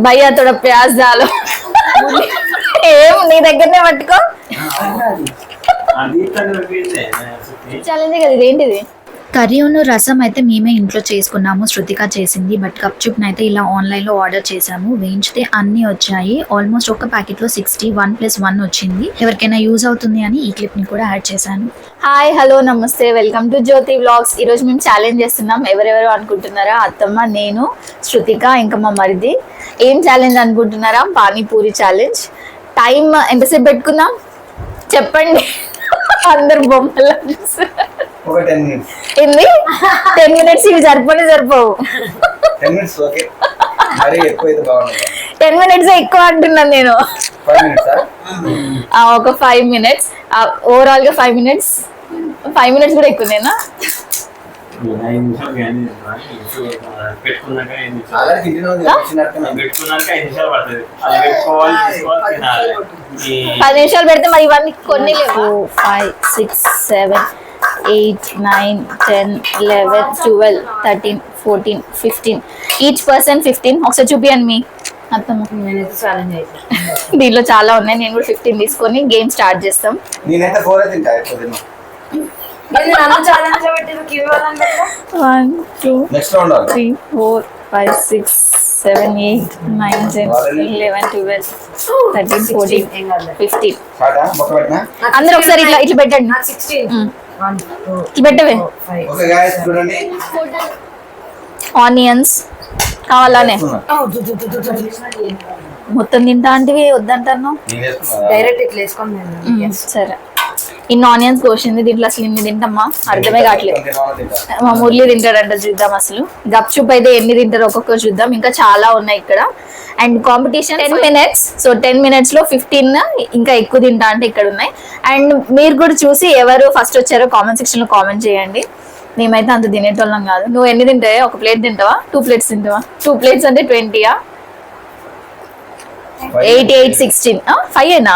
భయ్యా తోడ ప్యాజ్ దాలో ఏం నీ దగ్గరనే పట్టుకో. ఛాలెంజ్ కదా ఇదేంటిది? కర్రీ ఉన్న రసం అయితే మేమే ఇంట్లో చేసుకున్నాము, శృతిక చేసింది. బట్ గప్చుప్ని అయితే ఇలా ఆన్లైన్లో ఆర్డర్ చేసాము. వేయించితే అన్నీ వచ్చాయి. ఆల్మోస్ట్ ఒక ప్యాకెట్లో 60 1+1 వచ్చింది. ఎవరికైనా యూజ్ అవుతుంది అని ఈ క్లిప్ని కూడా యాడ్ చేశాను. హాయ్ హలో నమస్తే, వెల్కమ్ టు జ్యోతి వ్లాగ్స్. ఈరోజు మేము ఛాలెంజ్ చేస్తున్నాం. ఎవరెవరు అనుకుంటున్నారా? అత్తమ్మ, నేను, శృతిక, ఇంకా మా మరిది. ఏం ఛాలెంజ్ అనుకుంటున్నారా? పానీపూరి ఛాలెంజ్. టైం ఎంతసేపు పెట్టుకుందాం చెప్పండి. అందరు బొమ్మలు ఏంది 10 minutes? ఇవి సరిపోవు. 10 minutes ఎక్కువ అంటున్నాను నేను. ఒక 5 minutes, ఓవరాల్ గా 5 minutes. 5 minutes కూడా ఎక్కువ నేనా? పెట్టుకున్నాక 10 నిమిషాలు పెడితే మరి ఇవన్నీ కొన్ని 4 5 6 7 8 9 10 11 12 13 14 15 ఈచ్ పర్సన్ 15. ఒకసారి చూపియండి మీ అర్థం. దీంట్లో చాలా ఉన్నాయి. నేను కూడా 15 తీసుకొని గేమ్ స్టార్ట్ చేస్తాం. 1 2 3 4 5 6 7 8 9 10 11 12 13 14 15. అందరూ ఒకసారి ఇట్లా ఇట్లా పెట్టండి. ఇట్లా పెట్టవే. ఆనియన్స్ కావాలానే మొత్తం తింటా అంటే వద్దంటాను. డైరెక్ట్ ఇట్లా వేసుకోండి. సరే, ఇన్ని ఆనియన్స్ కోసింది. దీంట్లో అసలు ఇన్ని తింటామా అర్థమే కావట్లేదు. మా మురళి తింటాడంట, చూద్దాం అసలు. గప్చుప్ అయితే ఎన్ని తింటారో ఒక్కొక్కరు చూద్దాం. ఇంకా చాలా ఉన్నాయి ఇక్కడ. And competition 10 minutes. So 10 minutes లో 15 ఇంకా ఎక్కువ తింటా అంటే ఇక్కడ ఉన్నాయి. అండ్ మీరు కూడా చూసి ఎవరు ఫస్ట్ వచ్చారో కామెంట్ సెక్షన్ లో కామెంట్ చేయండి. మేమైతే అంత తినేటోళ్ళం కాదు. నువ్వు ఎన్ని తింటావా? ఒక ప్లేట్ తింటావా? 2 plates తింటావా? 2 plates అంటే 20. 8 8 16 5 అయినా?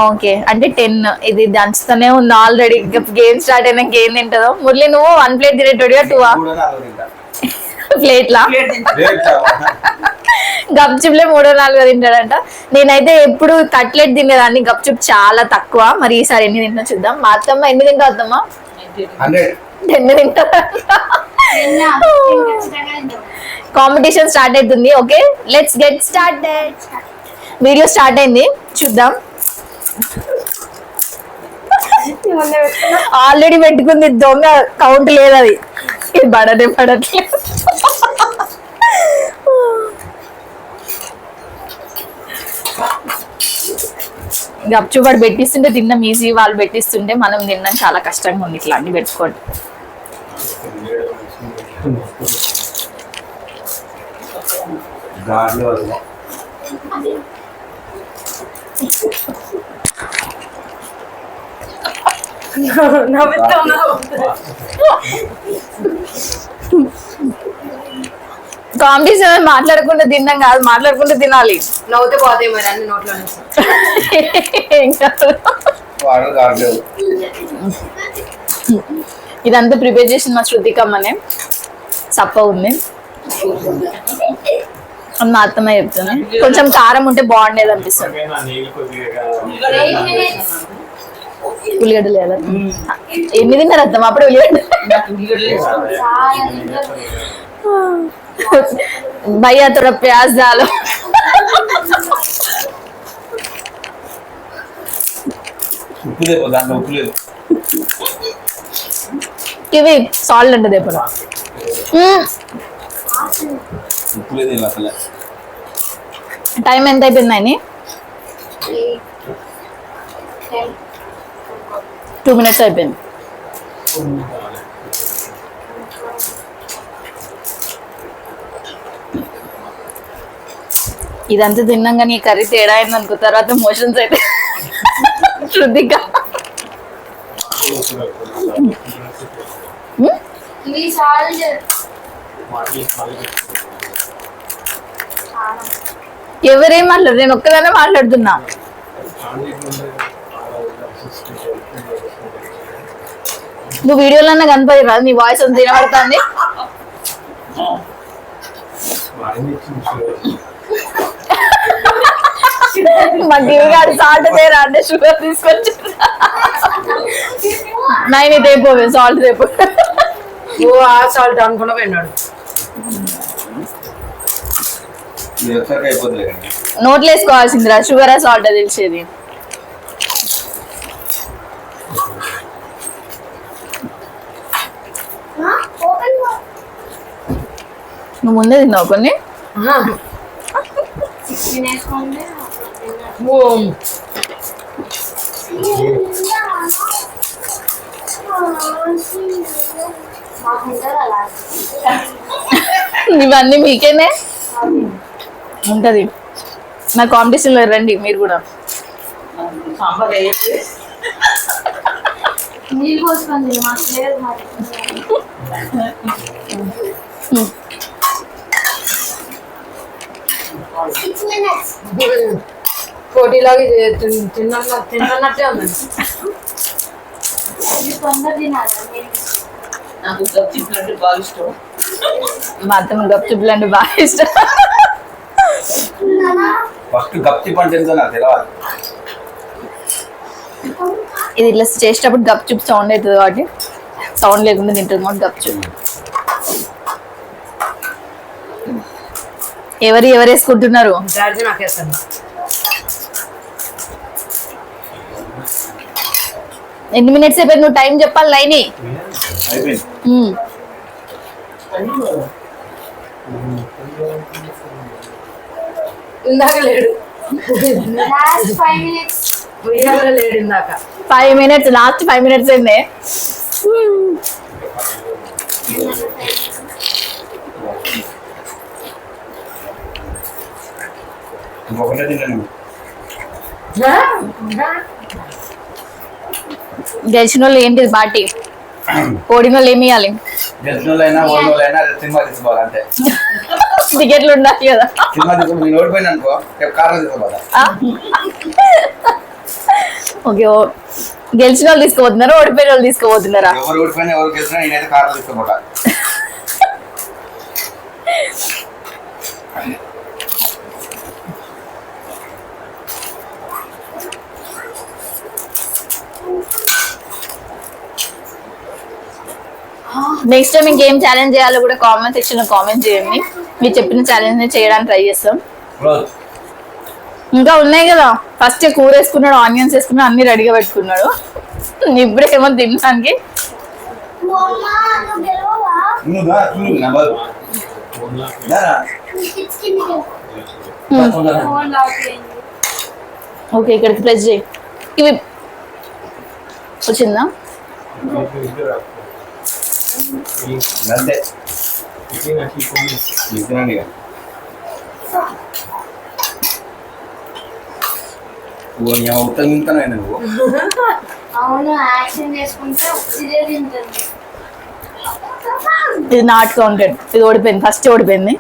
ఓకే, అంటే 10. ఇది దంచుతూనే ఉంది ఆల్రెడీ. గేమ్ స్టార్ట్ అయినాక ఏం తింటుందో. మురళి నువ్వు 1 plate తినేటోడిగా 2 ప్లేట్లా? గప్చుప్లే 3 4 తింటాడంట. నేనైతే ఎప్పుడు కట్లెట్ తినేదాన్ని, గప్చుప్ చాలా తక్కువ. మరి ఈసారి ఎన్ని తింటా చూద్దాం. మా అత్తమ్మ ఎన్ని తింటా? అత్తమ్మ 10 తింటా. కాంపిటీషన్ స్టార్ట్ అవుతుంది. Okay, let's get started. Video start అయింది, చూద్దాం. ఆల్రెడీ పెట్టుకుంది దొంగ, కౌంట్ లేదు అది. ఇది పడట్లేదు. గప్చుపాడు పెట్టిస్తుంటే తిన్నాం ఈజీ, వాళ్ళు పెట్టిస్తుంటే మనం తిన్నాం చాలా కష్టంగా ఉంది. ఇట్లా అన్ని పెట్టుకోండి. కాంపిటీషన్ మాట్లాడకుండా తిన్నాం కాదు, మాట్లాడుకుంటూ తినాలి. నవ్వుతే పోతాయి మరి అన్ని నోట్లో. ఇదంతా ప్రిపేర్ చేసింది మా శృతికమ్మనే. సప్ప ఉంది అని మా అత్తమ్మ చెప్తుంది. కొంచెం కారం ఉంటే బాగుండేది అనిపిస్తుంది. ఉల్లిగడ్డ లేదా? ఎన్ని తిన్నారు అత్తమ్మ అప్పుడు ఉల్లిగడ్డ? భయ్యా తోడ ప్యాజ్ దాలో ఇవి సాల్ట్ అంటే ఇప్పుడు టైం ఎంత అయిపోయిందని? 2 minutes అయిపోయింది. ఇదంతా తిన్నాం కానీ ఈ కర్రీ తేడా అయింది అనుకో. తర్వాత మోషన్స్ అయితే శృతిక ఎవరేం మాట్లాడు, నేను ఒక్కదానే మాట్లాడుతున్నా. నువ్వు వీడియోలో కనపడి రాదు, నీ వాయిస్ అంత వినబడుతుంది. మా గివి గారు సాల్ట్ తేరా అంటే షుగర్ తీసుకొచ్చి నైన్ రేపు సాల్ట్ రేపు ఓ ఆ సాల్ట్ అనుకున్నా పోయినాడు. నోట్లు వేసుకోవాల్సిందిరా షుగర్ సాల్ట్ తెలిసేది. నువ్వు ముందే తిన్నావు కొన్ని. ఓ ఇవన్నీ మీకేనే ఉంటది. నా కాంపిటీషన్ లో రండి మీరు కూడా. పోటీలాగా తిన్నట్టే ఉంది. నాకు గప్చిప్ అంటే బాగా ఇష్టం. మా అత్తమ్మ గప్చుప్పులు అంటే బాగా ఇష్టం. ఫస్ట్ గప్చిప్ అంటే ఏంటో నాకు తెలియాలి. ఇది ఇట్లా చేసేటప్పుడు గప్చుప్ సౌండ్ అవుతుంది కాబట్టి సౌండ్ లేకుండా తింటుంది కూడా గప్చుప్. ఎవరు వేసుకుంటున్నారు? డాడీ నాకేస్తాను. ఎన్ని మినిట్స్ అయిపోయింది? నువ్వు టైం చెప్పాలి లైని. అయిపోయింది. ఇందాక లేడు, ఉయ్యాల లేడు ఇందాక. 5 minutes, లాస్ట్ 5 minutes అయింది. ఇంకొకటే తిన్నాను. గెలిచిన వాళ్ళు ఏంటిది పార్టీ? ఓడిన వాళ్ళు ఏమి ఇవ్వాలి? గెలిచిన వాళ్ళైనా ఓడిన వాళ్ళైనా సినిమా తీసుకోవాలి అంతే. టికెట్లు ఉండాలి కదా. సినిమా తీసుకో. నేను ఓడిపోయినా అనుకో రేపు కార్లో తీసుకోవాలి. ఓకే, గెలిచిన వాళ్ళు తీసుకోబోతున్నారా ఓడిపోయిన వాళ్ళు తీసుకోబోతున్నారా? ఎవరు ఓడిపోయినా ఎవరు గెలిచినా నేనైతే కార్లో తీసుకోబోతా. నెక్స్ట్ టైం ఇంకేం ఛాలెంజ్ చేయాలో కూడా కామెంట్ సెక్షన్ లో కామెంట్ చేయండి. మీరు చెప్పిన ఛాలెంజ్ ని చేయడానికి ట్రై చేస్తాం. ఇంకా ఉన్నాయి కదా. ఫస్ట్ కూర వేసుకున్నాడు, ఆనియన్స్ వేసుకున్నాడు, అన్ని రెడీగా పెట్టుకున్నాడు. ఇప్పుడేమో తినడానికి ఓకే ఇక్కడికి ప్రెస్ చేయి. ఇవి వచ్చిందా? అంతే ఉత్తరం తింటాను నువ్వు. అవును, యాక్షన్ చేసుకుంటే ఇదే తింటుంది. ఇది నాట్ కౌంటెడ్. ఇది ఓడిపోయింది, ఫస్ట్ ఓడిపోయింది.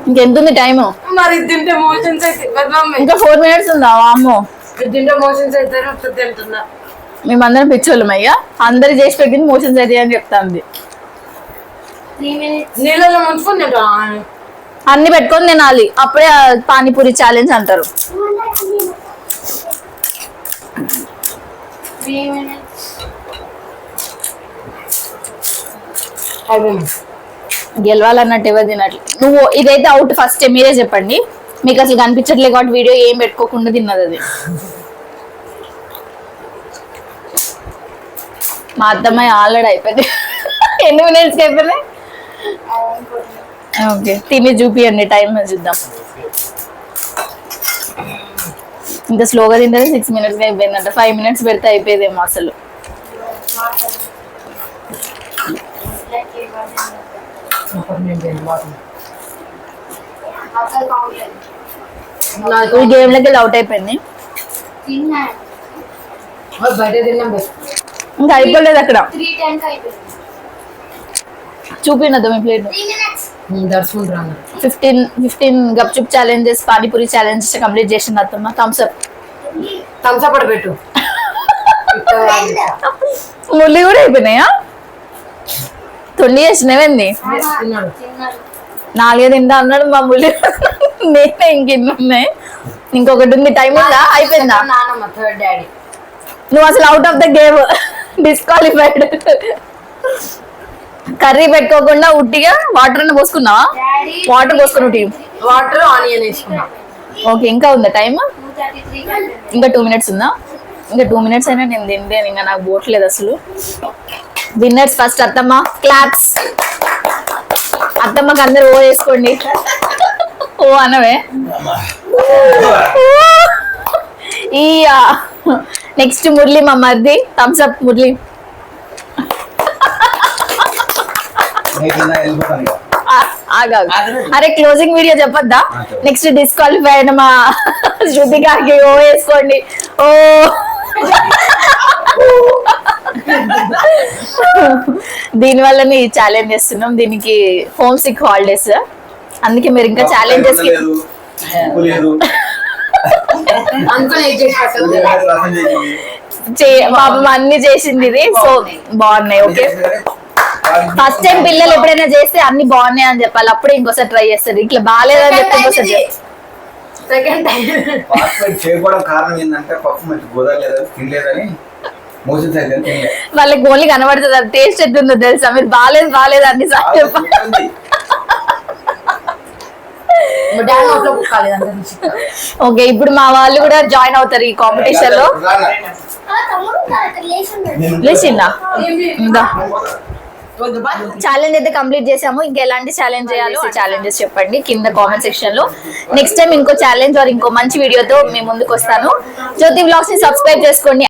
ఇంకెంత ఉంది టైము? మరి ఇది తింటే మోషన్స్ అయితే ఇంకా 4 minutes ఉందా? అమ్మో, ఇది తింటే మోషన్స్ అయితే తింటున్నా. మేమందరం పిచ్చోళ్ళం అయ్యా. అందరు చేసి పెట్టింది మోషన్స్ అయితే అని చెప్తాంది. 3 minutes. నీళ్ళలో ముంచుకొని తింటా. అన్ని పెట్టుకొని తినాలి, అప్పుడే ఆ పానీపూరి ఛాలెంజ్ అంటారు. 3 minutes. గెలవాలన్నట్టు ఎవరు తినట్లు. నువ్వు ఇదైతే అవుట్. ఫస్ట్ మీరే చెప్పండి. మీకు అసలు కనిపించట్లేదు కాబట్టి వీడియో ఏం పెట్టుకోకుండా తిన్నది అది. మా అత్తమ్మాయి ఆల్రెడీ అయిపోయింది. ఎన్ని మినిట్స్కి అయిపోయినాయి? ఓకే, తిని చూపియండి, టైం చూద్దాం. ఇంకా స్లోగా తింటే 6 minutes అయిపోయిందంట. 5 minutes పెడితే అయిపోయేదేమో అసలు. అక్కడ కౌంటర్ ఈ గేమ్ లోకి అవుట్ అయిపోయింది. తిన్నాను. బయట తిన్నాం. ఇంకా అయిపోలేదు అక్కడ. 3:10 అయిపోయింది. చూపినద్దు మీ ప్లేట్. 3 minutes. దర్శనం 15 గప్చుప్ ఛాలెంజెస్, పానీపూరి ఛాలెంజెస్ కంప్లీట్ చేసిన అత్తమ్మ. Thums up. థమ్స్ అప్ పెట్టు. ముళ్ళు కూడా అయిపోయినాయా? తొండి చేసినవేంది? తిన్నాడు. తిన్నాను. 4 తింటా అన్నాడు మా ముళ్ళు. నేనే ఇంకెన్ని ఉన్నాయి, ఇంకొకటి ఉంది. టైం ఉందా? అయిపోయిందా? నానమ్మ థర్డ్ డాడీ. నువ్వు అసలు out of the game, disqualified. Curry పెట్టుకోకుండా ఉట్టిగా వాటర్ అన్న పోసుకున్నావా? డాడీ వాటర్ పోసుకుని ఉట్టి. వాటర్ ఆనియన్ వేసుకున్నా. ఓకే, ఇంకా ఉందా టైం? 2:33 గంటలు. ఇంకా 2 minutes ఉందా? ఇంకా 2 minutes అయినా నేను తింటాను, ఇంకా నాకు పోవట్లేదు అసలు. విన్నర్స్ ఫస్ట్ అత్తమ్మ, క్లాప్స్. అత్తమ్మకి అందరు ఓ వేసుకోండి. ఓ అనవే. ఈ నెక్స్ట్ మురళి మా మరిది, థమ్స్ అప్ మురళి. వెళ్ళిపోతాను ఇక. ఆగాగు. అరే క్లోజింగ్ వీడియో చెప్పొద్దా? నెక్స్ట్ డిస్క్వాలిఫై అయిన మా శృతికాకి ఓ వేసుకోండి. ఓ దీని వల్లనే ఛాలెంజ్ చేస్తున్నాం. దీనికి హోమ్ సిక్ హాలిడేస్, అందుకే మీరు ఇంకా ఛాలెంజెస్ లేదు, ఉప్పు లేదు, అందుకని ఏం చేసి పెట్టదు. రసం చేసింది. పాపం అన్ని చేసింది ఇది. సో బాగున్నాయి. ఓకే, ఫస్ట్ టైం పిల్లలు ఎప్పుడైనా చేస్తే అన్ని బాగున్నాయి అని చెప్పాలి, అప్పుడే ఇంకోసారి ట్రై చేస్తారు. ఇట్లా బాగాలేదని చెప్తే ఇంకోసారి సెకండ్ టైం ఫాస్ట్ ఫుడ్ చేయకపోవడం కారణం ఏంటంటే పప్పు మంచి కుదరలేదని తినలేదని మోషన్ సైజ్ అని తినలేదు. వాళ్ళకి ఓన్లీ కనబడుతుంది, అది టేస్ట్ ఎట్టుందో తెలుసా? మీరు బాగాలేదు అన్ని సార్లు చెప్పాలి. డాడీ నోట్లో కుక్కాలి అందరించి. ఓకే, ఇప్పుడు మా వాళ్ళు కూడా జాయిన్ అవుతారు ఈ కాంపిటీషన్ లో. ఆ తమ్ముడు ఉన్నాడు, లేచిండు. లేచిందా? ఇందా ఛాలెంజ్ అయితే కంప్లీట్ చేసాము. ఇంకా ఎలాంటి ఛాలెంజ్ చేయాలో ఛాలెంజెస్ చెప్పండి కింద కామెంట్ సెక్షన్ లో. నెక్స్ట్ టైం ఇంకో ఛాలెంజ్ ఆర్ ఇంకో మంచి వీడియోతో మీ ముందుకు వస్తాను. జ్యోతి వ్లాగ్స్ ని సబ్స్క్రైబ్ చేసుకోండి.